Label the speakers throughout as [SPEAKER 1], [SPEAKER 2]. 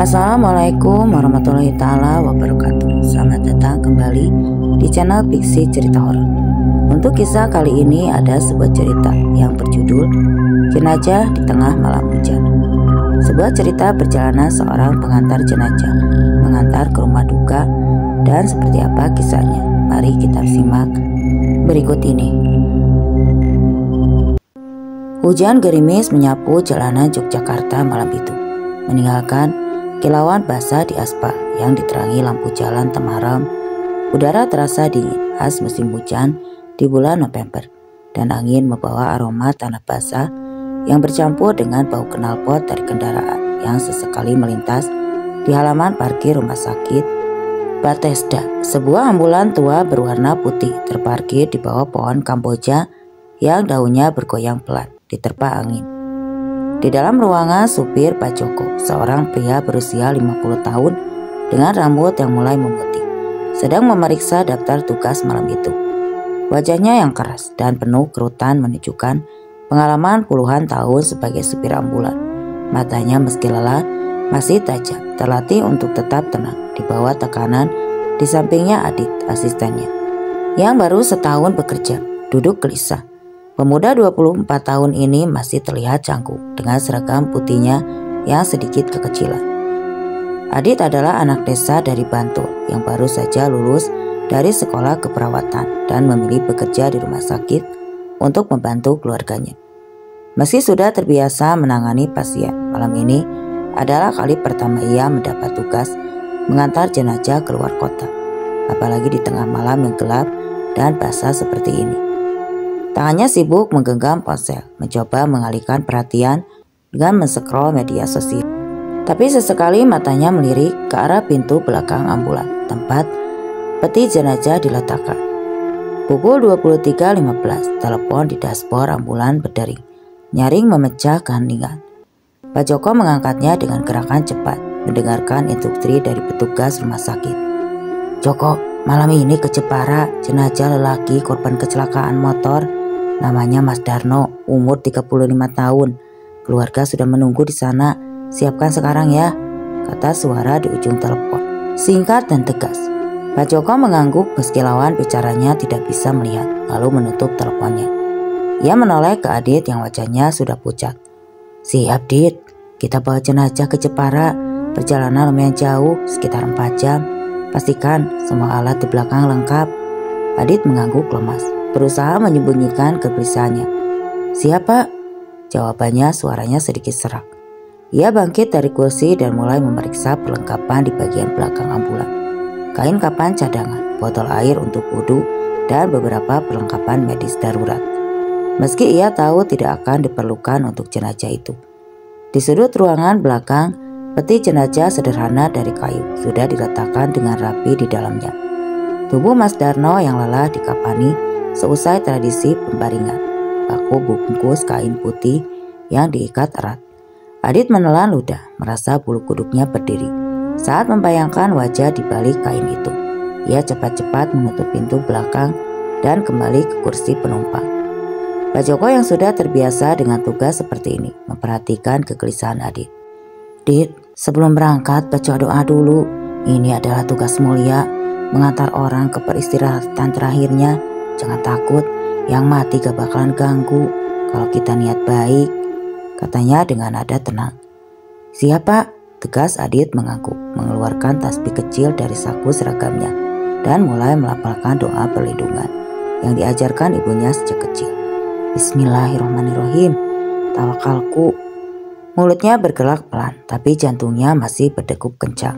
[SPEAKER 1] Assalamualaikum warahmatullahi taala wabarakatuh. Selamat datang kembali di channel Fiksi Cerita Horor. Untuk kisah kali ini ada sebuah cerita yang berjudul Jenazah di Tengah Malam Hujan. Sebuah cerita perjalanan seorang pengantar jenazah mengantar ke rumah duka, dan seperti apa kisahnya? Mari kita simak berikut ini. Hujan gerimis menyapu jalanan Yogyakarta malam itu, meninggalkan kilauan basah di aspal yang diterangi lampu jalan temaram. Udara terasa dingin khas musim hujan di bulan November, dan angin membawa aroma tanah basah yang bercampur dengan bau knalpot dari kendaraan yang sesekali melintas di halaman parkir rumah sakit Bethesda. Sebuah ambulan tua berwarna putih terparkir di bawah pohon Kamboja yang daunnya bergoyang pelan diterpa angin. Di dalam ruangan supir Pak Joko, seorang pria berusia 50 tahun dengan rambut yang mulai memutih, sedang memeriksa daftar tugas malam itu. Wajahnya yang keras dan penuh kerutan menunjukkan pengalaman puluhan tahun sebagai supir ambulan. Matanya meski lelah masih tajam, terlatih untuk tetap tenang di bawah tekanan. Di sampingnya Adit, asistennya, yang baru setahun bekerja, duduk gelisah. Pemuda 24 tahun ini masih terlihat canggung dengan seragam putihnya yang sedikit kekecilan. Adit adalah anak desa dari Bantul yang baru saja lulus dari sekolah keperawatan dan memilih bekerja di rumah sakit untuk membantu keluarganya. Meski sudah terbiasa menangani pasien, malam ini adalah kali pertama ia mendapat tugas mengantar jenazah keluar kota, apalagi di tengah malam yang gelap dan basah seperti ini. Tangannya sibuk menggenggam ponsel, mencoba mengalihkan perhatian dengan men-scroll media sosial. Tapi sesekali matanya melirik ke arah pintu belakang ambulan, tempat peti jenazah diletakkan. Pukul 23.15, telepon di dashboard ambulan berdering, nyaring memecah keheningan. Pak Joko mengangkatnya dengan gerakan cepat, mendengarkan instruksi dari petugas rumah sakit. "Joko, malam ini ke Jepara, jenazah lelaki korban kecelakaan motor. Namanya Mas Darno, umur 35 tahun. Keluarga sudah menunggu di sana. Siapkan sekarang ya," kata suara di ujung telepon. Singkat dan tegas. Pak Joko mengangguk meski lawan bicaranya tidak bisa melihat, lalu menutup teleponnya. Ia menoleh ke Adit yang wajahnya sudah pucat. "Siap, Dit. Kita bawa jenazah ke Jepara. Perjalanan lumayan jauh, sekitar 4 jam. Pastikan semua alat di belakang lengkap." Adit mengangguk lemas, berusaha menyembunyikan kegelisahannya. "Siapa?" Jawabannya suaranya sedikit serak. Ia bangkit dari kursi dan mulai memeriksa perlengkapan di bagian belakang ambulan. Kain kapan cadangan, botol air untuk wudhu, dan beberapa perlengkapan medis darurat. Meski ia tahu tidak akan diperlukan untuk jenazah itu. Di sudut ruangan belakang, peti jenazah sederhana dari kayu sudah diletakkan dengan rapi di dalamnya. Tubuh Mas Darno yang lelah dikapani seusai tradisi pembaringan, baku bungkus kain putih yang diikat erat. Adit menelan ludah, merasa bulu kuduknya berdiri saat membayangkan wajah di balik kain itu. Ia cepat-cepat menutup pintu belakang dan kembali ke kursi penumpang. Pak Joko yang sudah terbiasa dengan tugas seperti ini memperhatikan kegelisahan Adit. "Dit, sebelum berangkat baca doa dulu. Ini adalah tugas mulia, mengantar orang ke peristirahatan terakhirnya. Jangan takut, yang mati gak bakalan ganggu kalau kita niat baik," katanya dengan nada tenang. "Siapa?" tegas Adit mengangguk, mengeluarkan tasbih kecil dari saku seragamnya dan mulai melafalkan doa perlindungan yang diajarkan ibunya sejak kecil. "Bismillahirrahmanirrahim, tawakalku." Mulutnya bergerak pelan, tapi jantungnya masih berdegup kencang.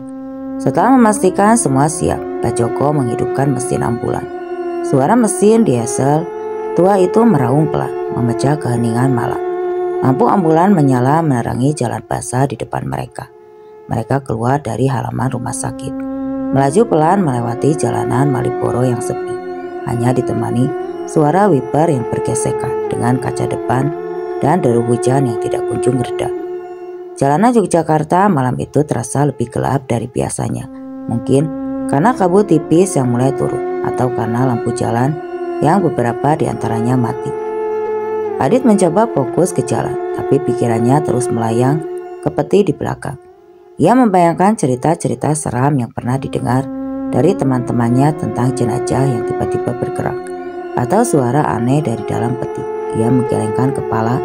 [SPEAKER 1] Setelah memastikan semua siap, Pak Joko menghidupkan mesin ambulan. Suara mesin diesel tua itu meraung pelan, memecah keheningan malam. Lampu ambulan menyala menerangi jalan basah di depan mereka. Mereka keluar dari halaman rumah sakit, melaju pelan melewati jalanan Malioboro yang sepi, hanya ditemani suara wiper yang bergesekan dengan kaca depan dan deru hujan yang tidak kunjung reda. Jalanan Yogyakarta malam itu terasa lebih gelap dari biasanya. Mungkin karena kabut tipis yang mulai turun, atau karena lampu jalan yang beberapa diantaranya mati. Adit mencoba fokus ke jalan, tapi pikirannya terus melayang ke peti di belakang. Ia membayangkan cerita-cerita seram yang pernah didengar dari teman-temannya tentang jenazah yang tiba-tiba bergerak atau suara aneh dari dalam peti. Ia menggelengkan kepala,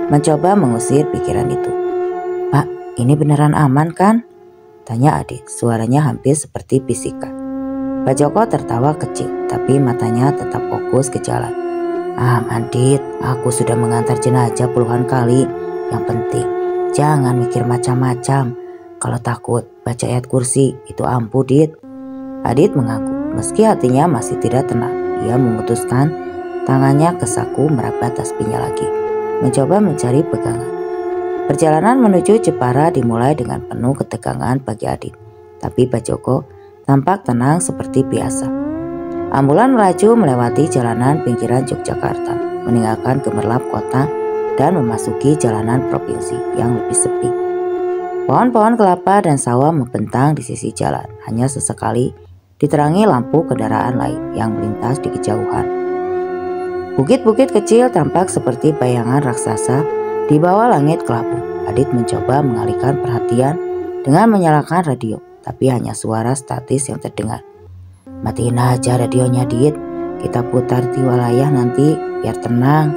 [SPEAKER 1] mencoba mengusir pikiran itu. "Pak, ini beneran aman kan?" tanya Adit. Suaranya hampir seperti bisikan. Pak Joko tertawa kecil, tapi matanya tetap fokus ke jalan. "Aman, Dit. Aku sudah mengantar jenazah puluhan kali. Yang penting, jangan mikir macam-macam. Kalau takut, baca ayat kursi. Itu ampuh, Dit." Adit mengangguk, meski hatinya masih tidak tenang. Ia memutuskan tangannya ke saku merapat tasbihnya lagi, mencoba mencari pegangan. Perjalanan menuju Jepara dimulai dengan penuh ketegangan bagi Adit, tapi Pak Joko tampak tenang seperti biasa. Ambulan melaju melewati jalanan pinggiran Yogyakarta, meninggalkan gemerlap kota dan memasuki jalanan provinsi yang lebih sepi. Pohon-pohon kelapa dan sawah membentang di sisi jalan, hanya sesekali diterangi lampu kendaraan lain yang melintas di kejauhan. Bukit-bukit kecil tampak seperti bayangan raksasa di bawah langit kelabu. Adit mencoba mengalihkan perhatian dengan menyalakan radio, tapi hanya suara statis yang terdengar. "Matiin aja radionya, Dit. Kita putar di wilayah nanti biar tenang,"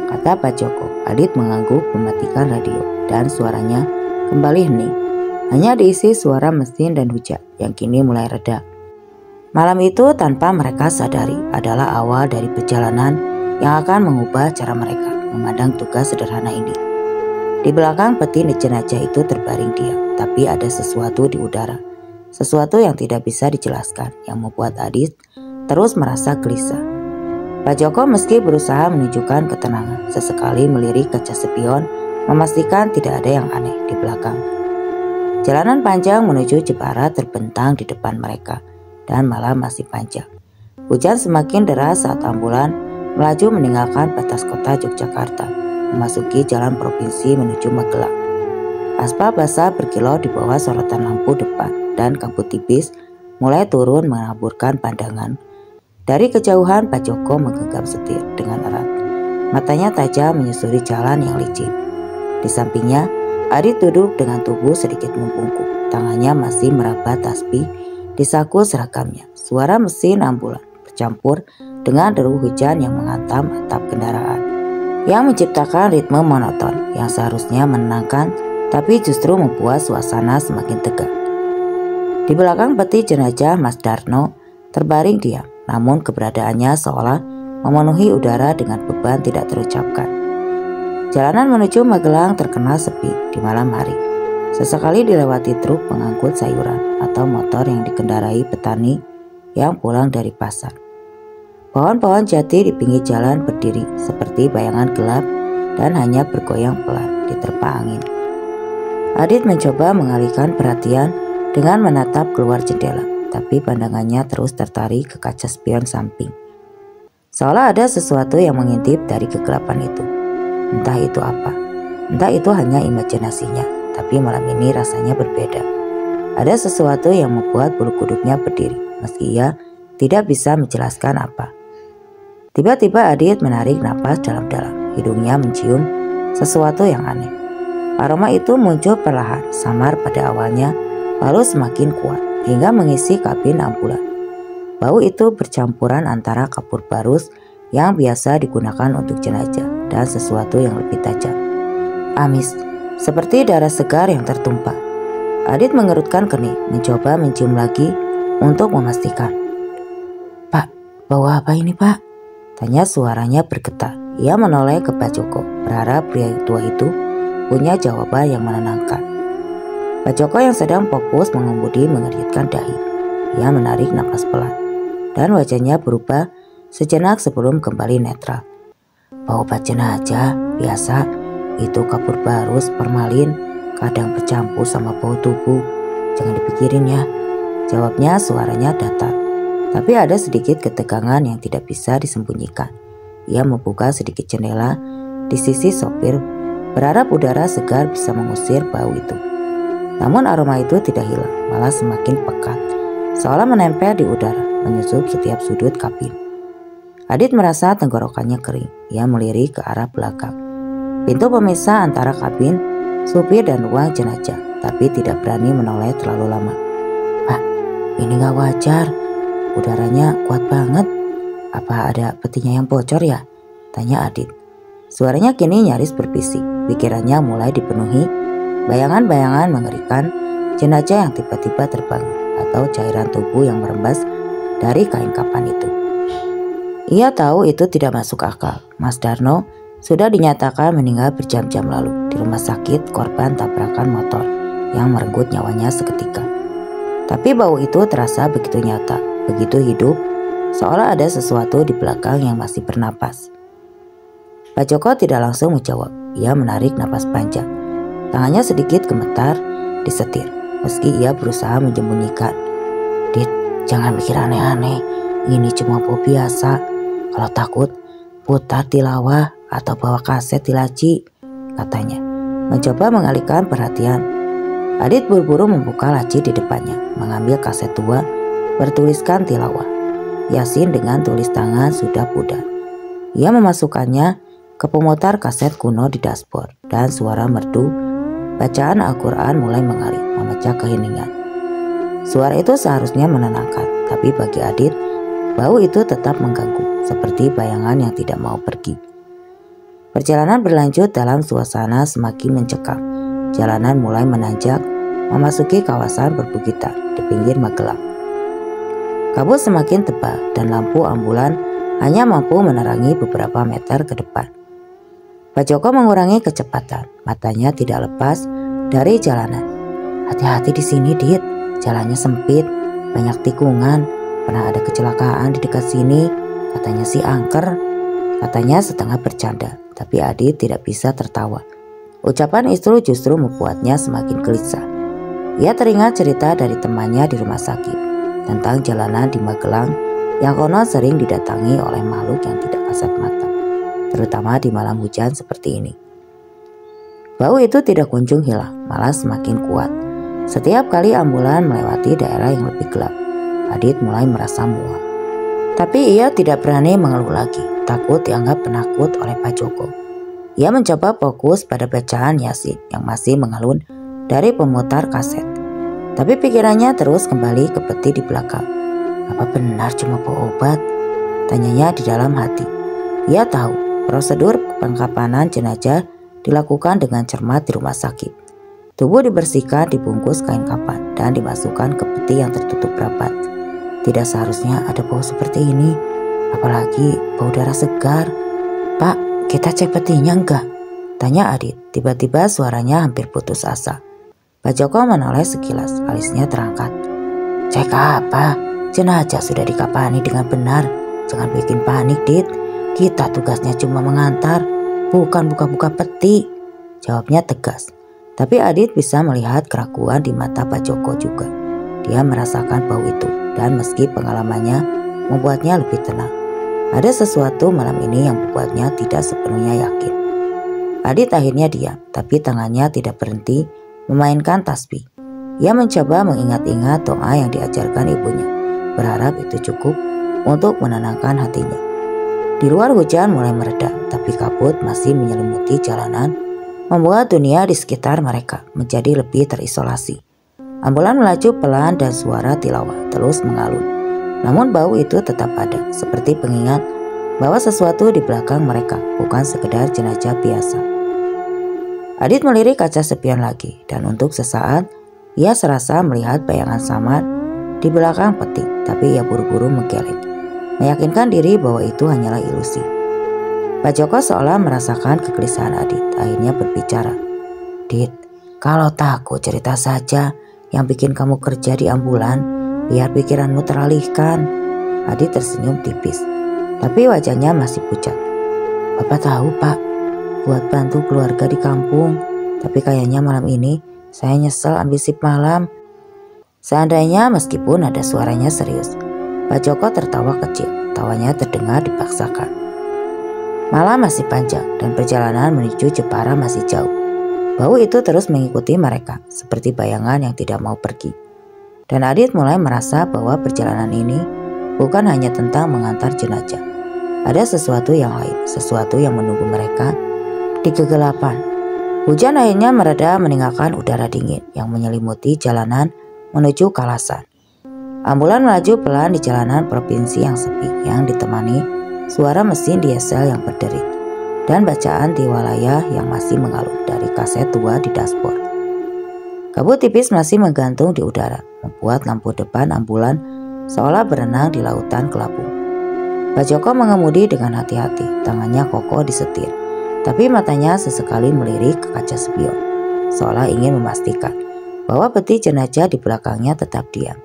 [SPEAKER 1] kata Pak Joko. Adit mengangguk mematikan radio dan suaranya kembali hening. Hanya diisi suara mesin dan hujan yang kini mulai reda. Malam itu tanpa mereka sadari adalah awal dari perjalanan yang akan mengubah cara mereka memandang tugas sederhana ini. Di belakang peti jenazah itu terbaring diam, tapi ada sesuatu di udara. Sesuatu yang tidak bisa dijelaskan yang membuat Adit terus merasa gelisah. Pak Joko meski berusaha menunjukkan ketenangan, sesekali melirik kaca spion memastikan tidak ada yang aneh di belakang. Jalanan panjang menuju Jepara terbentang di depan mereka dan malam masih panjang. Hujan semakin deras saat ambulan melaju meninggalkan batas kota Yogyakarta, memasuki jalan provinsi menuju Magelang. Aspal basah berkilau di bawah sorotan lampu depan dan kabut tipis mulai turun mengaburkan pandangan. Dari kejauhan Pak Joko menggenggam setir dengan erat. Matanya tajam menyusuri jalan yang licin. Di sampingnya, Adit duduk dengan tubuh sedikit membungkuk. Tangannya masih meraba tasbih di saku seragamnya. Suara mesin ambulan bercampur dengan deru hujan yang menghantam atap kendaraan, yang menciptakan ritme monoton yang seharusnya menenangkan, tapi justru membuat suasana semakin tegang. Di belakang peti jenazah Mas Darno terbaring diam, namun keberadaannya seolah memenuhi udara dengan beban tidak terucapkan. Jalanan menuju Magelang terkenal sepi di malam hari. Sesekali dilewati truk pengangkut sayuran atau motor yang dikendarai petani yang pulang dari pasar. Pohon-pohon jati di pinggir jalan berdiri seperti bayangan gelap dan hanya bergoyang pelan diterpa angin. Adit mencoba mengalihkan perhatian dengan menatap keluar jendela, tapi pandangannya terus tertarik ke kaca spion samping. Seolah ada sesuatu yang mengintip dari kegelapan itu. Entah itu apa, entah itu hanya imajinasinya. Tapi malam ini rasanya berbeda. Ada sesuatu yang membuat bulu kuduknya berdiri, meski ia tidak bisa menjelaskan apa. Tiba-tiba Adit menarik napas dalam-dalam. Hidungnya mencium sesuatu yang aneh. Aroma itu muncul perlahan, samar pada awalnya, lalu semakin kuat, hingga mengisi kabin ambulan. Bau itu bercampuran antara kapur barus yang biasa digunakan untuk jenazah dan sesuatu yang lebih tajam. Amis, seperti darah segar yang tertumpah. Adit mengerutkan kening, mencoba mencium lagi untuk memastikan. "Pak, bau apa ini, Pak?" tanya suaranya bergetar. Ia menoleh ke Pak Joko, berharap pria tua itu punya jawaban yang menenangkan. Pak Joko yang sedang fokus mengemudi mengerutkan dahi. Ia menarik napas pelan, dan wajahnya berubah sejenak sebelum kembali netral. "Bau obat jenazah biasa. Itu kapur barus, formalin, kadang bercampur sama bau tubuh. Jangan dipikirin ya," jawabnya suaranya datar. Tapi ada sedikit ketegangan yang tidak bisa disembunyikan. Ia membuka sedikit jendela di sisi sopir, berharap udara segar bisa mengusir bau itu. Namun aroma itu tidak hilang, malah semakin pekat, seolah menempel di udara, menyusup setiap sudut kabin. Adit merasa tenggorokannya kering. Ia melirik ke arah belakang. Pintu pemisah antara kabin supir dan ruang jenazah tapi tidak berani menoleh terlalu lama. "Pak, ini gak wajar. Udaranya kuat banget. Apa ada petinya yang bocor ya?" tanya Adit. Suaranya kini nyaris berbisik. Pikirannya mulai dipenuhi bayangan-bayangan mengerikan, jenazah yang tiba-tiba terbangun, atau cairan tubuh yang merembas dari kain kapan itu. Ia tahu itu tidak masuk akal. Mas Darno sudah dinyatakan meninggal berjam-jam lalu di rumah sakit korban tabrakan motor yang merenggut nyawanya seketika. Tapi bau itu terasa begitu nyata, begitu hidup, seolah ada sesuatu di belakang yang masih bernapas. Pak Joko tidak langsung menjawab. Ia menarik napas panjang. Tangannya sedikit gemetar di setir, meski ia berusaha menyembunyikan. "Dit, jangan mikir aneh-aneh. Ini cuma bau biasa. Kalau takut, putar tilawah atau bawa kaset di laci," katanya, mencoba mengalihkan perhatian. Adit buru-buru membuka laci di depannya, mengambil kaset tua bertuliskan tilawah Yasin dengan tulis tangan sudah pudar. Ia memasukkannya ke pemutar kaset kuno di dashboard, dan suara merdu bacaan Al-Quran mulai mengalir, memecah keheningan. Suara itu seharusnya menenangkan, tapi bagi Adit, bau itu tetap mengganggu, seperti bayangan yang tidak mau pergi. Perjalanan berlanjut dalam suasana semakin mencekam. Jalanan mulai menanjak, memasuki kawasan perbukitan di pinggir Magelang. Kabut semakin tebal dan lampu ambulan hanya mampu menerangi beberapa meter ke depan. Pak Joko mengurangi kecepatan, matanya tidak lepas dari jalanan. "Hati-hati di sini, Dit. Jalannya sempit, banyak tikungan. Pernah ada kecelakaan di dekat sini, katanya si angker," katanya setengah bercanda. Tapi Adit tidak bisa tertawa. Ucapan itu justru membuatnya semakin gelisah. Ia teringat cerita dari temannya di rumah sakit tentang jalanan di Magelang yang konon sering didatangi oleh makhluk yang tidak kasat mata, terutama di malam hujan seperti ini. Bau itu tidak kunjung hilang, malah semakin kuat. Setiap kali ambulan melewati daerah yang lebih gelap, Adit mulai merasa mual. Tapi ia tidak berani mengeluh lagi, takut dianggap penakut oleh Pak Joko. Ia mencoba fokus pada bacaan Yasin yang masih mengalun dari pemutar kaset. Tapi pikirannya terus kembali ke peti di belakang. "Apa benar cuma bau obat?" tanyanya di dalam hati. Ia tahu prosedur pengkapanan jenazah dilakukan dengan cermat di rumah sakit. Tubuh dibersihkan, dibungkus kain kapan, dan dimasukkan ke peti yang tertutup rapat. Tidak seharusnya ada bau seperti ini, apalagi bau darah segar. "Pak, kita cek petinya enggak?" tanya Adit. Tiba-tiba suaranya hampir putus asa. Pak Joko menoleh sekilas, alisnya terangkat. "Cek apa? Jenazah sudah dikapani dengan benar. Jangan bikin panik, Dit. Kita tugasnya cuma mengantar, bukan buka-buka peti," jawabnya tegas. Tapi Adit bisa melihat keraguan di mata Pak Joko juga. Dia merasakan bau itu, dan meski pengalamannya membuatnya lebih tenang, ada sesuatu malam ini yang membuatnya tidak sepenuhnya yakin. Adit akhirnya diam, tapi tangannya tidak berhenti memainkan tasbih. Ia mencoba mengingat-ingat doa yang diajarkan ibunya, berharap itu cukup untuk menenangkan hatinya. Di luar hujan mulai mereda, tapi kabut masih menyelimuti jalanan, membuat dunia di sekitar mereka menjadi lebih terisolasi. Ambulan melaju pelan dan suara tilawah terus mengalun. Namun bau itu tetap ada, seperti pengingat bahwa sesuatu di belakang mereka bukan sekedar jenazah biasa. Adit melirik kaca spion lagi, dan untuk sesaat ia serasa melihat bayangan samar di belakang peti. Tapi ia buru-buru menggeleng, meyakinkan diri bahwa itu hanyalah ilusi. Pak Joko seolah merasakan kegelisahan Adit, akhirnya berbicara. "Dit, kalau takut cerita saja, yang bikin kamu kerja di ambulan, biar pikiranmu teralihkan." Adit tersenyum tipis, tapi wajahnya masih pucat. "Bapak tahu, Pak, buat bantu keluarga di kampung. Tapi kayaknya malam ini saya nyesel ambil shift malam." Seandainya meskipun ada suaranya serius, Pak Joko tertawa kecil. Tawanya terdengar dipaksakan. Malam masih panjang dan perjalanan menuju Jepara masih jauh. Bau itu terus mengikuti mereka seperti bayangan yang tidak mau pergi. Dan Adit mulai merasa bahwa perjalanan ini bukan hanya tentang mengantar jenazah. Ada sesuatu yang lain, sesuatu yang menunggu mereka di kegelapan. Hujan akhirnya mereda meninggalkan udara dingin yang menyelimuti jalanan menuju Kalasan. Ambulan melaju pelan di jalanan provinsi yang sepi yang ditemani suara mesin diesel yang berderit dan bacaan Tiwalaya yang masih mengalun dari kaset tua di dashboard. Kabut tipis masih menggantung di udara, membuat lampu depan ambulan seolah berenang di lautan kelabu. Pak Joko mengemudi dengan hati-hati, tangannya kokoh di setir, tapi matanya sesekali melirik ke kaca spion, seolah ingin memastikan bahwa peti jenazah di belakangnya tetap diam.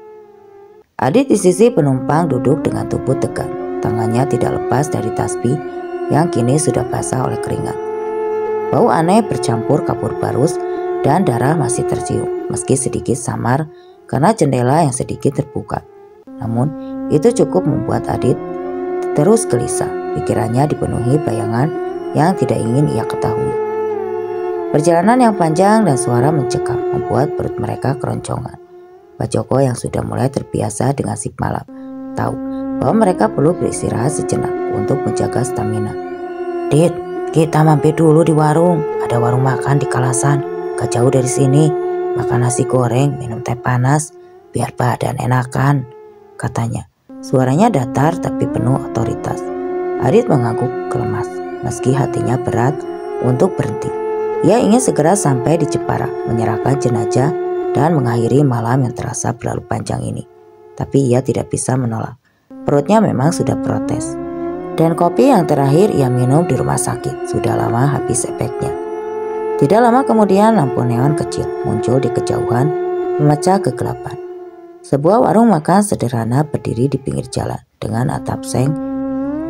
[SPEAKER 1] Adit di sisi penumpang duduk dengan tubuh tegang, tangannya tidak lepas dari tasbih yang kini sudah basah oleh keringat. Bau aneh bercampur kapur barus dan darah masih tercium, meski sedikit samar karena jendela yang sedikit terbuka. Namun itu cukup membuat Adit terus gelisah, pikirannya dipenuhi bayangan yang tidak ingin ia ketahui. Perjalanan yang panjang dan suara mencekam membuat perut mereka keroncongan. Pak Joko yang sudah mulai terbiasa dengan shift malam tahu bahwa mereka perlu beristirahat sejenak untuk menjaga stamina. "Dit, kita mampir dulu di warung. Ada warung makan di Kalasan, gak jauh dari sini. Makan nasi goreng, minum teh panas, biar badan enakan," katanya. Suaranya datar tapi penuh otoritas. Adit mengangguk lemas, meski hatinya berat untuk berhenti. Ia ingin segera sampai di Jepara, menyerahkan jenazah dan mengakhiri malam yang terasa berlalu panjang ini. Tapi ia tidak bisa menolak. Perutnya memang sudah protes. Dan kopi yang terakhir ia minum di rumah sakit sudah lama habis efeknya. Tidak lama kemudian lampu neon kecil muncul di kejauhan, memecah kegelapan. Sebuah warung makan sederhana berdiri di pinggir jalan dengan atap seng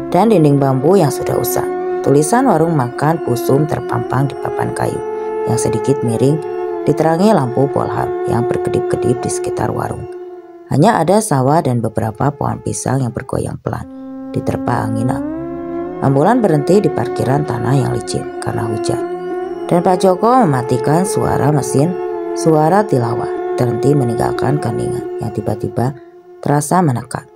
[SPEAKER 1] dan dinding bambu yang sudah usang. Tulisan warung makan Pusum terpampang di papan kayu yang sedikit miring, diterangi lampu polham yang berkedip-kedip di sekitar warung. Hanya ada sawah dan beberapa pohon pisang yang bergoyang pelan diterpa angin. Ambulan berhenti di parkiran tanah yang licin karena hujan. Dan Pak Joko mematikan suara mesin, suara tilawah terhenti meninggalkan keningan yang tiba-tiba terasa menekan.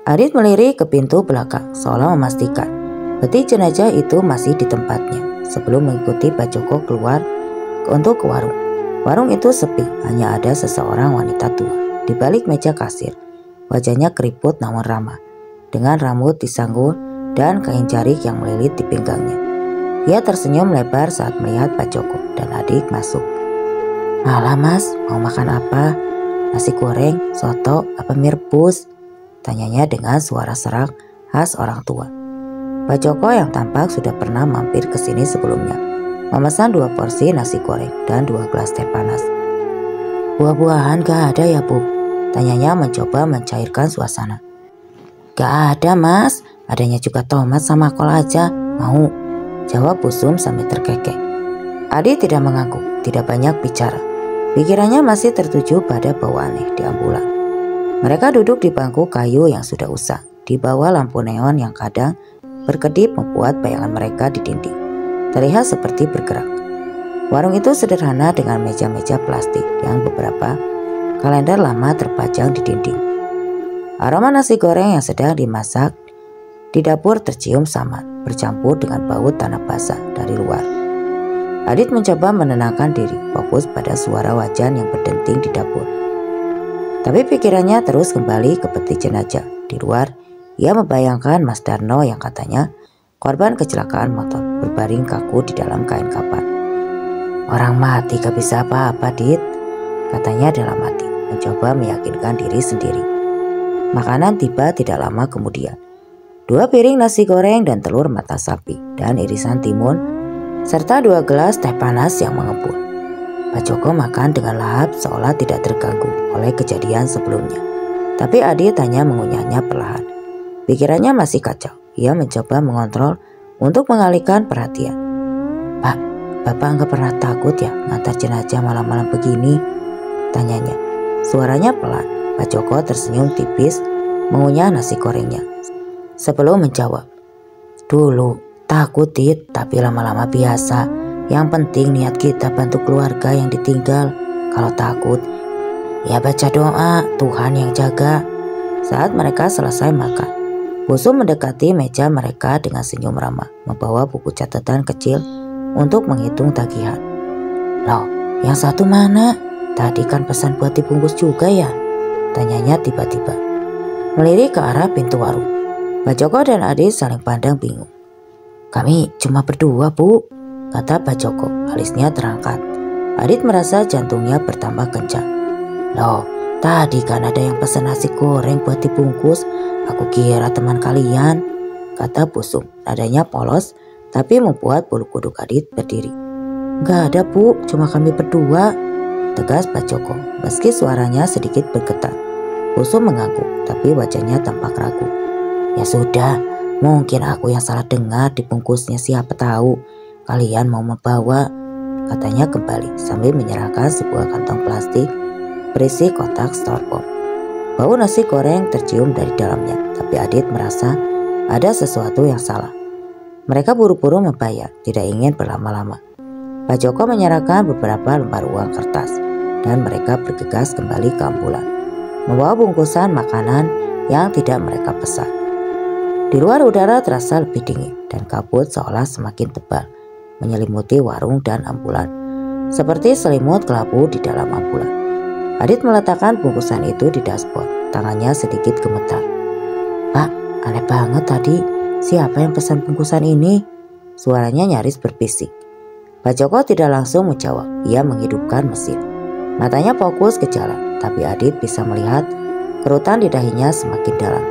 [SPEAKER 1] Adit melirik ke pintu belakang seolah memastikan peti jenazah itu masih di tempatnya sebelum mengikuti Pak Joko keluar untuk ke warung. Warung itu sepi, hanya ada seseorang wanita tua di balik meja kasir. Wajahnya keriput namun ramah, dengan rambut disanggul dan kain jarik yang melilit di pinggangnya. Ia tersenyum lebar saat melihat Pak Joko dan Adit masuk. "Malam mas, mau makan apa? Nasi goreng, soto, apa mie rebus?" tanyanya dengan suara serak khas orang tua. Pak Joko yang tampak sudah pernah mampir ke sini sebelumnya memesan 2 porsi nasi goreng dan 2 gelas teh panas. "Buah-buahan gak ada ya bu?" tanyanya mencoba mencairkan suasana. "Gak ada mas, adanya juga tomat sama kol aja, mau?" jawab Pusum sambil terkekeh. Adi tidak mengangguk, tidak banyak bicara. Pikirannya masih tertuju pada bau aneh di ambulan. Mereka duduk di bangku kayu yang sudah usang, di bawah lampu neon yang kadang berkedip membuat bayangan mereka di dinding terlihat seperti bergerak. Warung itu sederhana dengan meja-meja plastik yang beberapa kalender lama terpajang di dinding. Aroma nasi goreng yang sedang dimasak di dapur tercium samar, bercampur dengan bau tanah basah dari luar. Adit mencoba menenangkan diri, fokus pada suara wajan yang berdenting di dapur. Tapi pikirannya terus kembali ke peti jenazah. Di luar, ia membayangkan Mas Darno yang katanya korban kecelakaan motor berbaring kaku di dalam kain kapan. "Orang mati gak bisa apa-apa, Dit," katanya dalam hati, mencoba meyakinkan diri sendiri. Makanan tiba tidak lama kemudian. 2 piring nasi goreng dan telur mata sapi dan irisan timun, serta 2 gelas teh panas yang mengepul. Pak Joko makan dengan lahap seolah tidak terganggu oleh kejadian sebelumnya. Tapi Adit hanya mengunyahnya perlahan. Pikirannya masih kacau. Ia mencoba mengontrol untuk mengalihkan perhatian. "Pak, Bapak nggak pernah takut ya ngantar jenazah malam-malam begini?" tanyanya. Suaranya pelan. Pak Joko tersenyum tipis mengunyah nasi gorengnya sebelum menjawab. "Dulu takut Dit, tapi lama-lama biasa. Yang penting niat kita bantu keluarga yang ditinggal. Kalau takut, ya baca doa, Tuhan yang jaga." Saat mereka selesai makan, Pusum mendekati meja mereka dengan senyum ramah, membawa buku catatan kecil untuk menghitung tagihan. "Loh, yang satu mana? Tadi kan pesan buat dibungkus juga ya?" tanyanya tiba-tiba. Melirik ke arah pintu warung. Pak Joko dan Adit saling pandang bingung. "Kami cuma berdua, Bu," kata Pak Joko. Alisnya terangkat. Adit merasa jantungnya bertambah kencang. "Loh, tadi kan ada yang pesan nasi goreng buat dibungkus. Aku kira teman kalian," kata Busung. Nadanya polos tapi membuat bulu kuduk Adit berdiri. "Gak ada, Bu, cuma kami berdua," tegas Pak Joko meski suaranya sedikit bergetar. Busung mengangguk tapi wajahnya tampak ragu. "Ya sudah, mungkin aku yang salah dengar dibungkusnya, siapa tahu kalian mau membawa," katanya kembali sambil menyerahkan sebuah kantong plastik berisi kotak styrofoam. Bau nasi goreng tercium dari dalamnya, tapi Adit merasa ada sesuatu yang salah. Mereka buru-buru membayar, tidak ingin berlama-lama. Pak Joko menyerahkan beberapa lembar uang kertas dan mereka bergegas kembali ke ambulan, membawa bungkusan makanan yang tidak mereka pesan. Di luar udara terasa lebih dingin dan kabut seolah semakin tebal menyelimuti warung dan ambulan, seperti selimut kelabu di dalam ambulan. Adit meletakkan bungkusan itu di dashboard, tangannya sedikit gemetar. "Pak, aneh banget tadi, siapa yang pesan bungkusan ini?" Suaranya nyaris berbisik. Pak Joko tidak langsung menjawab, ia menghidupkan mesin. Matanya fokus ke jalan, tapi Adit bisa melihat kerutan di dahinya semakin dalam.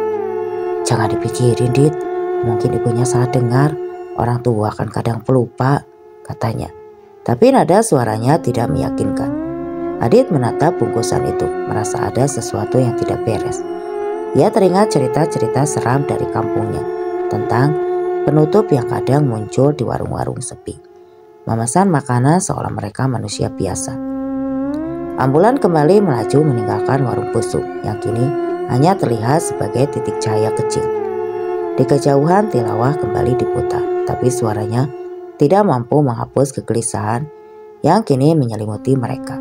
[SPEAKER 1] "Jangan dipikirin, Dit, mungkin ibunya salah dengar, orang tua kan kadang pelupa," katanya. Tapi nada suaranya tidak meyakinkan. Adit menatap bungkusan itu, merasa ada sesuatu yang tidak beres. Ia teringat cerita-cerita seram dari kampungnya tentang penutup yang kadang muncul di warung-warung sepi, memesan makanan seolah mereka manusia biasa. Ambulan kembali melaju meninggalkan warung busuk yang kini hanya terlihat sebagai titik cahaya kecil. Di kejauhan tilawah kembali diputar, tapi suaranya tidak mampu menghapus kegelisahan yang kini menyelimuti mereka.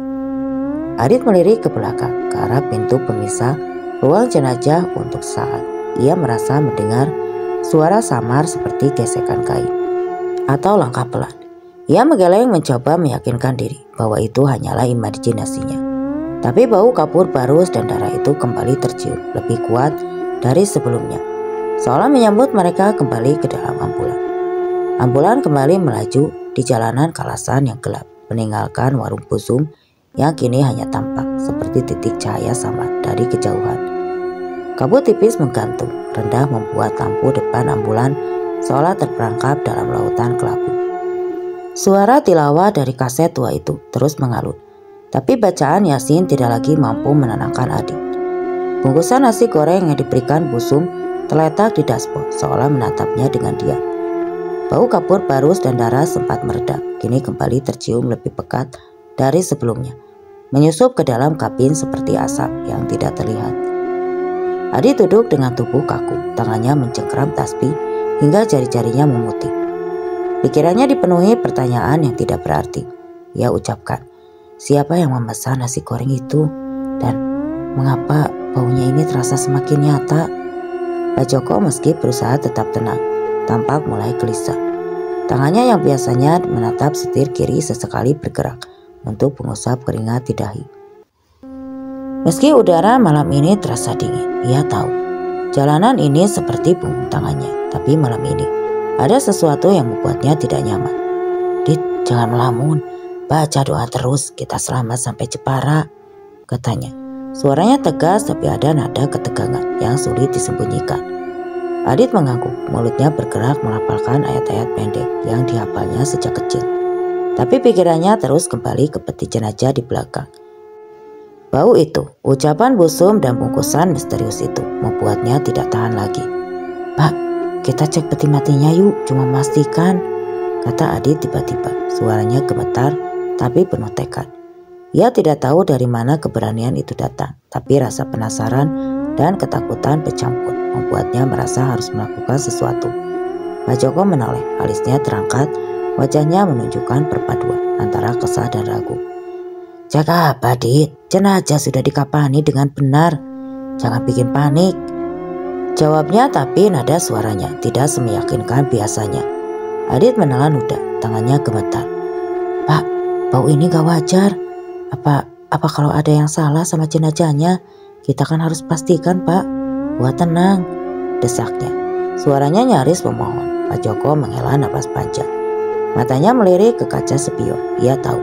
[SPEAKER 1] Adit melirik ke belakang, ke arah pintu pemisah ruang jenazah untuk saat. Ia merasa mendengar suara samar seperti gesekan kain atau langkah pelan. Ia menggeleng mencoba meyakinkan diri bahwa itu hanyalah imajinasinya. Tapi bau kapur barus dan darah itu kembali tercium lebih kuat dari sebelumnya, seolah menyambut mereka kembali ke dalam ambulan. Ambulan kembali melaju di jalanan kalasan yang gelap, meninggalkan warung busung yang kini hanya tampak seperti titik cahaya samar dari kejauhan. Kabut tipis menggantung rendah membuat lampu depan ambulan seolah terperangkap dalam lautan kelabu. Suara tilawah dari kaset tua itu terus mengalun, tapi bacaan Yasin tidak lagi mampu menenangkan Adit. Bungkusan nasi goreng yang diberikan Busung terletak di dashboard seolah menatapnya dengan diam. Bau kapur barus dan darah sempat mereda, kini kembali tercium lebih pekat dari sebelumnya, menyusup ke dalam kabin seperti asap yang tidak terlihat. Adit duduk dengan tubuh kaku, tangannya mencengkram tasbih hingga jari-jarinya memutih. Pikirannya dipenuhi pertanyaan yang tidak berarti. Ia ucapkan, siapa yang memesan nasi goreng itu? Dan mengapa baunya ini terasa semakin nyata? Pak Joko meski berusaha tetap tenang, tampak mulai gelisah. Tangannya yang biasanya menatap setir kiri sesekali bergerak untuk mengusap keringat di dahi. Meski udara malam ini terasa dingin, ia tahu jalanan ini seperti punggung tangannya. Tapi malam ini ada sesuatu yang membuatnya tidak nyaman. Dit, jangan melamun, baca doa terus, kita selamat sampai Jepara, katanya. Suaranya tegas tapi ada nada ketegangan yang sulit disembunyikan. Adit mengangguk, mulutnya bergerak melafalkan ayat-ayat pendek yang dihafalnya sejak kecil. Tapi pikirannya terus kembali ke peti jenazah di belakang. Bau itu, ucapan Busum dan bungkusan misterius itu membuatnya tidak tahan lagi. "Pak, kita cek peti matinya yuk, cuma memastikan," kata Adit tiba-tiba. Suaranya gemetar tapi penuh tekad. Ia tidak tahu dari mana keberanian itu datang, tapi rasa penasaran dan ketakutan bercampur membuatnya merasa harus melakukan sesuatu. Pak Joko menoleh, alisnya terangkat, wajahnya menunjukkan perpaduan antara kesal dan ragu. "Jaga apa, Dit? Jenazah sudah dikapani dengan benar. Jangan bikin panik," jawabnya, tapi nada suaranya tidak semeyakinkan biasanya. Adit menelan ludah, tangannya gemetar. Pak, bau ini gak wajar. Apa kalau ada yang salah sama jenazahnya? Kita kan harus pastikan, Pak. Buat tenang, desaknya. Suaranya nyaris memohon. Pak Joko menghela napas panjang. Matanya melirik ke kaca spion. Ia tahu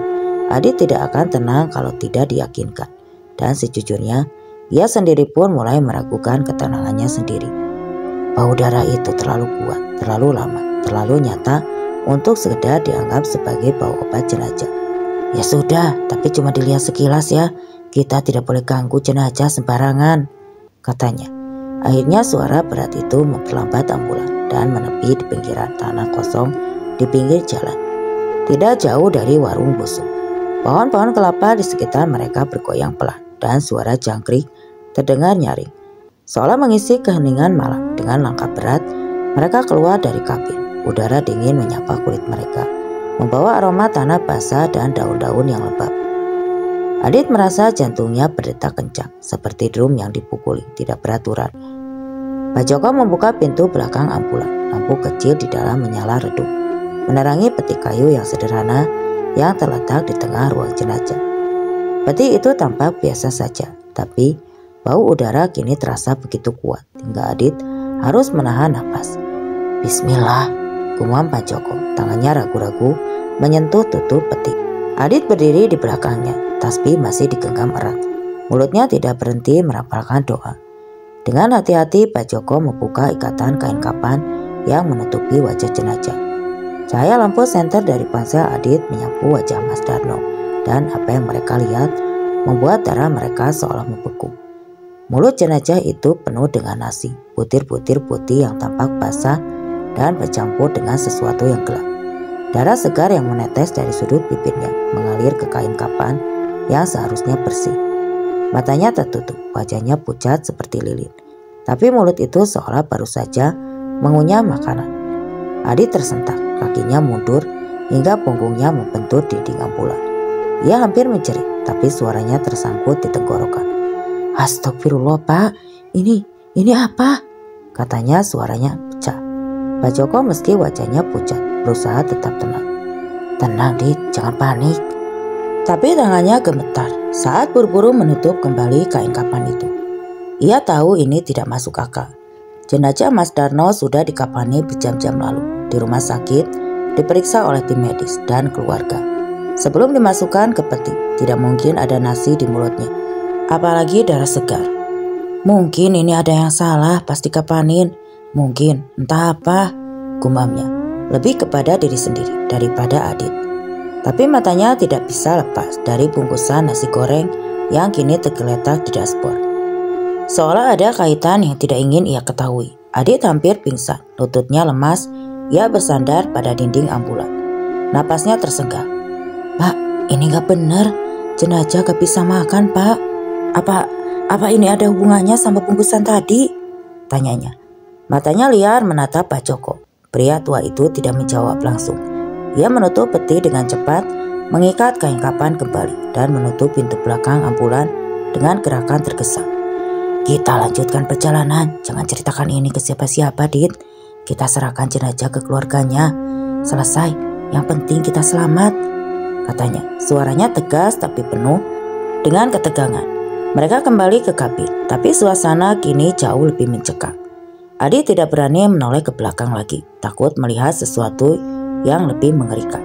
[SPEAKER 1] Adit tidak akan tenang kalau tidak diyakinkan. Dan sejujurnya, ia sendiri pun mulai meragukan ketenangannya sendiri. Bau darah itu terlalu kuat, terlalu lama, terlalu nyata untuk sekedar dianggap sebagai bau obat jenazah. Ya sudah, tapi cuma dilihat sekilas ya. Kita tidak boleh ganggu jenazah sembarangan, katanya. Akhirnya suara berat itu memperlambat ambulan dan menepi di pinggiran tanah kosong di pinggir jalan. Tidak jauh dari warung busuk. Pohon-pohon kelapa di sekitar mereka bergoyang pelan dan suara jangkrik terdengar nyaring. Seolah mengisi keheningan malam. Dengan langkah berat, mereka keluar dari kabin. Udara dingin menyapa kulit mereka, membawa aroma tanah basah dan daun-daun yang lembab. Adit merasa jantungnya berdetak kencang, seperti drum yang dipukuli tidak beraturan. Pak Joko membuka pintu belakang ambulan. Lampu kecil di dalam menyala redup, menerangi peti kayu yang sederhana yang terletak di tengah ruang jenazah. Peti itu tampak biasa saja, tapi bau udara kini terasa begitu kuat hingga Adit harus menahan napas. Bismillah, gumam Pak Joko. Tangannya ragu-ragu menyentuh tutup peti. Adit berdiri di belakangnya, tasbih masih digenggam erat. Mulutnya tidak berhenti merapalkan doa. Dengan hati-hati Pak Joko membuka ikatan kain kapan yang menutupi wajah jenazah. Cahaya lampu senter dari ponsel Adit menyapu wajah Mas Darno, dan apa yang mereka lihat membuat darah mereka seolah membeku. Mulut jenazah itu penuh dengan nasi, butir-butir putih yang tampak basah dan bercampur dengan sesuatu yang gelap. Darah segar yang menetes dari sudut bibirnya mengalir ke kain kapan yang seharusnya bersih. Matanya tertutup, wajahnya pucat seperti lilin, tapi mulut itu seolah baru saja mengunyah makanan. Adit tersentak, kakinya mundur hingga punggungnya membentur dinding ambulan. Ia hampir menjerit, tapi suaranya tersangkut di tenggorokan. Astagfirullah Pak, ini apa? Katanya suaranya pecah. Pak Joko meski wajahnya pucat, berusaha tetap tenang. Tenang Dit, jangan panik. Tapi tangannya gemetar saat buru-buru menutup kembali kain kapan itu. Ia tahu ini tidak masuk akal. Jenazah Mas Darno sudah dikapani berjam-jam lalu di rumah sakit, diperiksa oleh tim medis dan keluarga. Sebelum dimasukkan ke peti, tidak mungkin ada nasi di mulutnya, apalagi darah segar. Mungkin ini ada yang salah pas dikapanin. Mungkin, entah apa, gumamnya. Lebih kepada diri sendiri daripada Adit. Tapi matanya tidak bisa lepas dari bungkusan nasi goreng yang kini tergeletak di dashboard. Seolah ada kaitan yang tidak ingin ia ketahui. Adit hampir pingsan, lututnya lemas, ia bersandar pada dinding ambulan. Napasnya tersenggah. Pak, ini gak benar. Jenazah gak bisa makan, Pak. Apa ini ada hubungannya sama bungkusan tadi? Tanyanya. Matanya liar menatap Pak Joko. Pria tua itu tidak menjawab langsung. Ia menutup peti dengan cepat, mengikat kain kapan kembali, dan menutup pintu belakang ambulan dengan gerakan tergesa. Kita lanjutkan perjalanan, jangan ceritakan ini ke siapa-siapa, Dit. Kita serahkan jenazah ke keluarganya. Selesai, yang penting kita selamat, katanya. Suaranya tegas tapi penuh dengan ketegangan. Mereka kembali ke kabin, tapi suasana kini jauh lebih mencekam. Adit tidak berani menoleh ke belakang lagi, takut melihat sesuatu yang lebih mengerikan.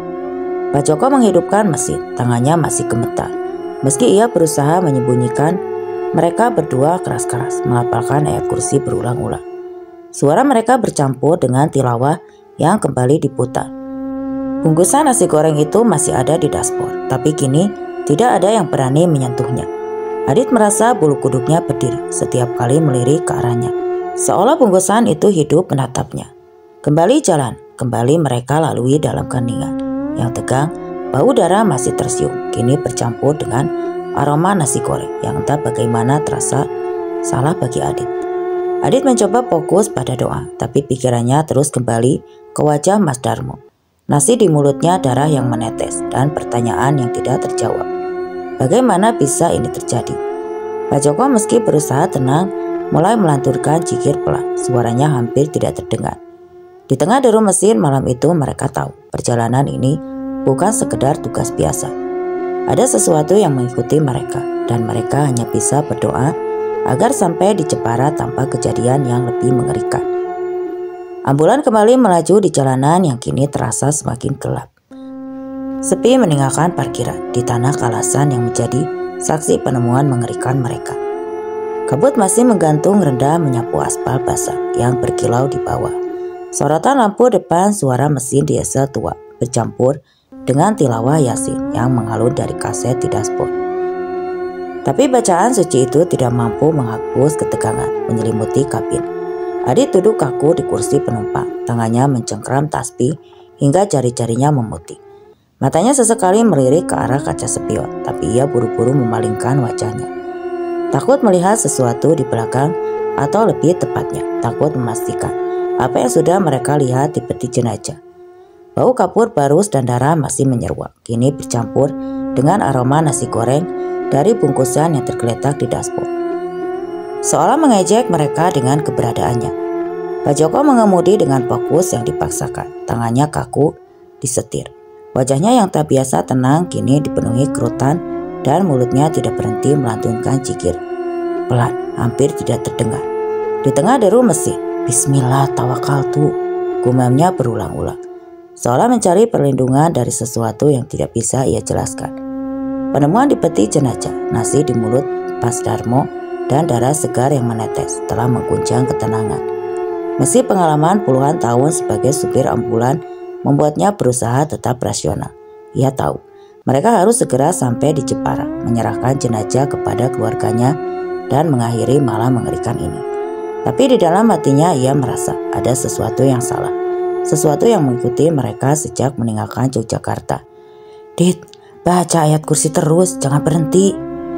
[SPEAKER 1] Pak Joko menghidupkan mesin, tangannya masih gemetar. Meski ia berusaha menyembunyikan, mereka berdua keras-keras melafalkan ayat kursi berulang-ulang. Suara mereka bercampur dengan tilawah yang kembali diputar. Bungkusan nasi goreng itu masih ada di dashboard, tapi kini tidak ada yang berani menyentuhnya. Adit merasa bulu kuduknya berdiri setiap kali melirik ke arahnya, seolah bungkusan itu hidup menatapnya. Kembali jalan, kembali mereka lalui dalam keheningan yang tegang. Bau darah masih tersium, kini bercampur dengan aroma nasi goreng yang entah bagaimana terasa salah bagi Adit. Adit mencoba fokus pada doa, tapi pikirannya terus kembali ke wajah Mas Darmo. Nasi di mulutnya, darah yang menetes, dan pertanyaan yang tidak terjawab. Bagaimana bisa ini terjadi? Pak Joko meski berusaha tenang, mulai melanturkan zikir pelan. Suaranya hampir tidak terdengar. Di tengah deru mesin malam itu mereka tahu perjalanan ini bukan sekedar tugas biasa. Ada sesuatu yang mengikuti mereka dan mereka hanya bisa berdoa agar sampai di Jepara tanpa kejadian yang lebih mengerikan. Ambulan kembali melaju di jalanan yang kini terasa semakin gelap. Sepi meninggalkan parkiran di tanah kalasan yang menjadi saksi penemuan mengerikan mereka. Kabut masih menggantung rendah menyapu aspal basah yang berkilau di bawah. Sorotan lampu depan suara mesin diesel tua bercampur dengan tilawah Yasin yang mengalun dari kaset di dashboard. Tapi bacaan suci itu tidak mampu menghapus ketegangan menyelimuti kabin. Adit duduk kaku di kursi penumpang, tangannya mencengkram tasbih hingga jari-jarinya memutih. Matanya sesekali melirik ke arah kaca spion, tapi ia buru-buru memalingkan wajahnya. Takut melihat sesuatu di belakang, atau lebih tepatnya, takut memastikan apa yang sudah mereka lihat di peti jenazah. Bau kapur barus dan darah masih menyeruak, kini bercampur dengan aroma nasi goreng dari bungkusan yang tergeletak di dashboard. Seolah mengejek mereka dengan keberadaannya. Pak Joko mengemudi dengan fokus yang dipaksakan, tangannya kaku disetir. Wajahnya yang tak biasa tenang kini dipenuhi kerutan dan mulutnya tidak berhenti melantunkan zikir. Pelan, hampir tidak terdengar. Di tengah deru mesin, Bismillah tawakkaltu, gumamnya berulang-ulang. Seolah mencari perlindungan dari sesuatu yang tidak bisa ia jelaskan. Penemuan di peti jenazah, nasi di mulut Pas Darmo, dan darah segar yang menetes telah mengguncang ketenangan. Meski pengalaman puluhan tahun sebagai supir ambulan membuatnya berusaha tetap rasional. Ia tahu mereka harus segera sampai di Jepara, menyerahkan jenazah kepada keluarganya dan mengakhiri malam mengerikan ini. Tapi di dalam hatinya ia merasa ada sesuatu yang salah, sesuatu yang mengikuti mereka sejak meninggalkan Yogyakarta. "Dit, baca ayat kursi terus, jangan berhenti,"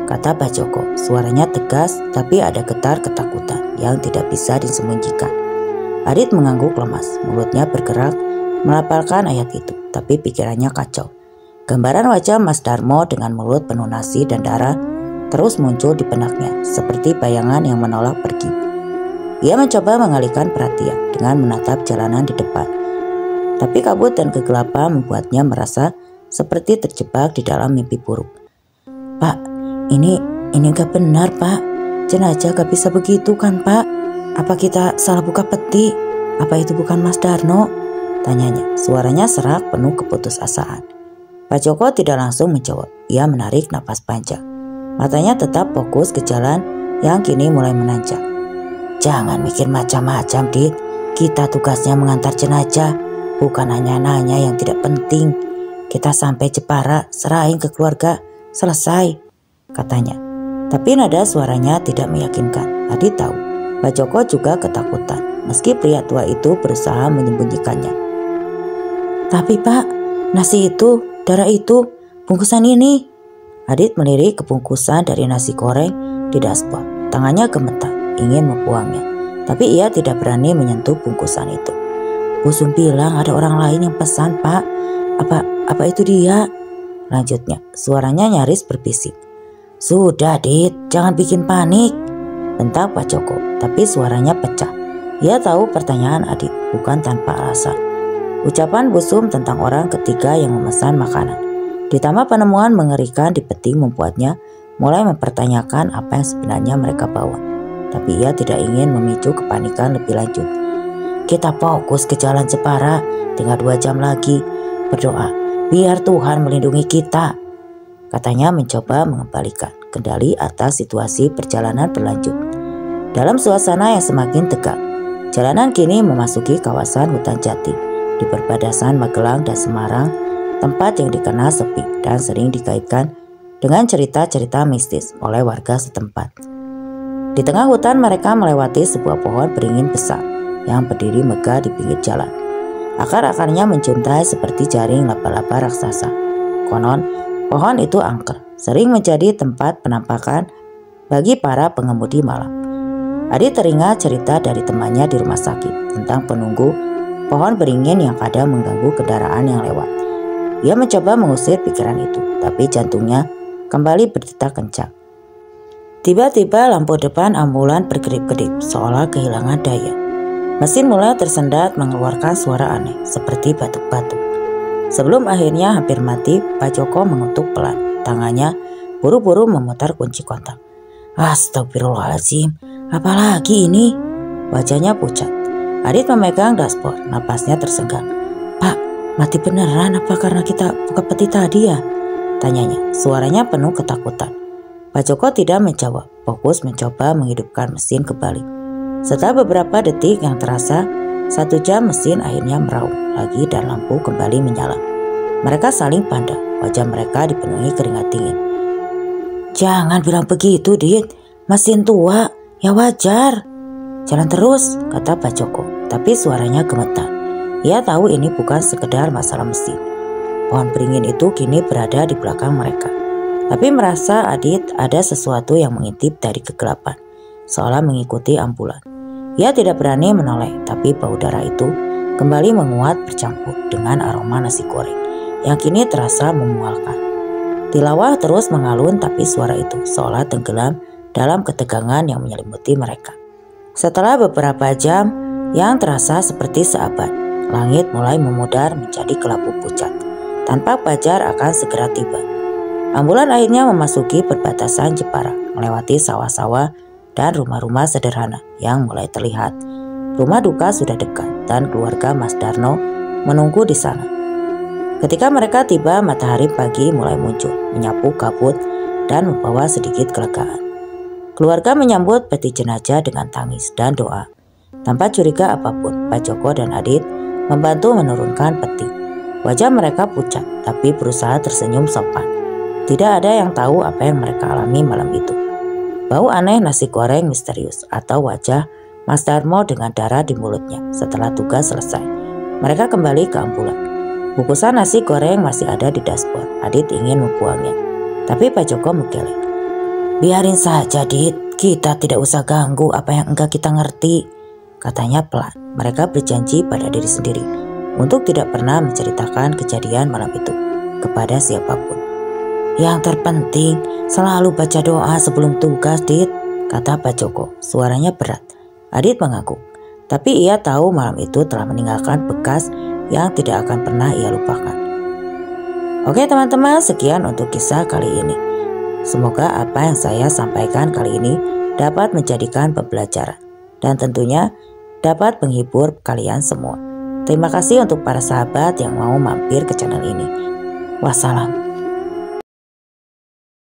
[SPEAKER 1] kata Pak Joko. Suaranya tegas tapi ada getar ketakutan yang tidak bisa disembunyikan. Adit mengangguk lemas, mulutnya bergerak melafalkan ayat itu, tapi pikirannya kacau. Gambaran wajah Mas Darmo dengan mulut penuh nasi dan darah terus muncul di benaknya seperti bayangan yang menolak pergi. Ia mencoba mengalihkan perhatian dengan menatap jalanan di depan. Tapi kabut dan kegelapan membuatnya merasa seperti terjebak di dalam mimpi buruk. "Pak, ini gak benar, Pak. Jenazah gak bisa begitu kan, Pak? Apa kita salah buka peti? Apa itu bukan Mas Darno?" tanyanya. Suaranya serak penuh keputusasaan. Pak Joko tidak langsung menjawab. Ia menarik napas panjang. Matanya tetap fokus ke jalan yang kini mulai menanjak. "Jangan mikir macam-macam, Dit. Kita tugasnya mengantar jenazah, bukan hanya nanya yang tidak penting. Kita sampai Jepara, serahin ke keluarga, selesai," katanya. Tapi nada suaranya tidak meyakinkan. Adit tahu Pak Joko juga ketakutan, meski pria tua itu berusaha menyembunyikannya. "Tapi Pak, nasi itu, darah itu, bungkusan ini." Adit melirik ke bungkusan dari nasi goreng di dashboard. Tangannya gemetar, ingin membuangnya, tapi ia tidak berani menyentuh bungkusan itu. "Busum bilang ada orang lain yang pesan, Pak. Apa itu dia?" lanjutnya. Suaranya nyaris berbisik. "Sudah, Dit, jangan bikin panik," bentak Pak Joko, tapi suaranya pecah. Ia tahu pertanyaan Adit bukan tanpa alasan. Ucapan busum tentang orang ketiga yang memesan makanan, ditambah penemuan mengerikan di peti membuatnya mulai mempertanyakan apa yang sebenarnya mereka bawa. Tapi ia tidak ingin memicu kepanikan lebih lanjut. "Kita fokus ke jalan Jepara, tinggal 2 jam lagi. Berdoa, biar Tuhan melindungi kita," katanya mencoba mengembalikan kendali atas situasi perjalanan berlanjut. Dalam suasana yang semakin tegang, jalanan kini memasuki kawasan hutan jati di perbatasan Magelang dan Semarang, tempat yang dikenal sepi dan sering dikaitkan dengan cerita-cerita mistis oleh warga setempat. Di tengah hutan mereka melewati sebuah pohon beringin besar yang berdiri megah di pinggir jalan. Akar-akarnya menjuntai seperti jaring laba-laba raksasa. Konon, pohon itu angker, sering menjadi tempat penampakan bagi para pengemudi malam. Adit teringat cerita dari temannya di rumah sakit tentang penunggu pohon beringin yang kadang mengganggu kendaraan yang lewat. Ia mencoba mengusir pikiran itu, tapi jantungnya kembali berdetak kencang. Tiba-tiba lampu depan ambulan berkedip-kedip seolah kehilangan daya. Mesin mulai tersendat mengeluarkan suara aneh seperti batuk-batuk. Sebelum akhirnya hampir mati, Pak Joko mengutuk pelan. Tangannya buru-buru memutar kunci kontak. Astagfirullahaladzim, apalagi ini? Wajahnya pucat. Adit memegang dashboard, napasnya tersengal. Pak, mati beneran apa karena kita buka peti tadi ya? Tanyanya, suaranya penuh ketakutan. Pak Joko tidak menjawab, fokus mencoba menghidupkan mesin kembali. Setelah beberapa detik yang terasa, 1 jam mesin akhirnya meraung lagi dan lampu kembali menyala. Mereka saling pandang, wajah mereka dipenuhi keringat dingin. Jangan bilang begitu, Dit. Mesin tua, ya wajar. Jalan terus, kata Pak Joko, tapi suaranya gemetar. Ia tahu ini bukan sekedar masalah mesin. Pohon beringin itu kini berada di belakang mereka. Tapi merasa Adit ada sesuatu yang mengintip dari kegelapan, seolah mengikuti ambulan. Ia tidak berani menoleh, tapi bau darah itu kembali menguat bercampur dengan aroma nasi goreng yang kini terasa memualkan. Tilawah terus mengalun, tapi suara itu seolah tenggelam dalam ketegangan yang menyelimuti mereka. Setelah beberapa jam yang terasa seperti seabad, langit mulai memudar menjadi kelabu pucat. Tanpa fajar akan segera tiba. Ambulan akhirnya memasuki perbatasan Jepara, melewati sawah-sawah dan rumah-rumah sederhana yang mulai terlihat. Rumah duka sudah dekat dan keluarga Mas Darno menunggu di sana. Ketika mereka tiba, matahari pagi mulai muncul, menyapu kabut dan membawa sedikit kelegaan. Keluarga menyambut peti jenazah dengan tangis dan doa. Tanpa curiga apapun, Pak Joko dan Adit membantu menurunkan peti. Wajah mereka pucat, tapi berusaha tersenyum sopan. Tidak ada yang tahu apa yang mereka alami malam itu. Bau aneh nasi goreng misterius atau wajah Mas Darmo dengan darah di mulutnya setelah tugas selesai. Mereka kembali ke ambulan. Bungkusan nasi goreng masih ada di dashboard. Adit ingin membuangnya, tapi Pak Joko menggeleng. Biarin saja, Dit. Kita tidak usah ganggu apa yang enggak kita ngerti, katanya pelan. Mereka berjanji pada diri sendiri untuk tidak pernah menceritakan kejadian malam itu kepada siapapun. Yang terpenting selalu baca doa sebelum tugas, Dit, kata Pak Joko. Suaranya berat. Adit mengangguk. Tapi ia tahu malam itu telah meninggalkan bekas yang tidak akan pernah ia lupakan. Oke teman-teman, sekian untuk kisah kali ini. Semoga apa yang saya sampaikan kali ini dapat menjadikan pembelajaran dan tentunya dapat menghibur kalian semua. Terima kasih untuk para sahabat yang mau mampir ke channel ini. Wassalam.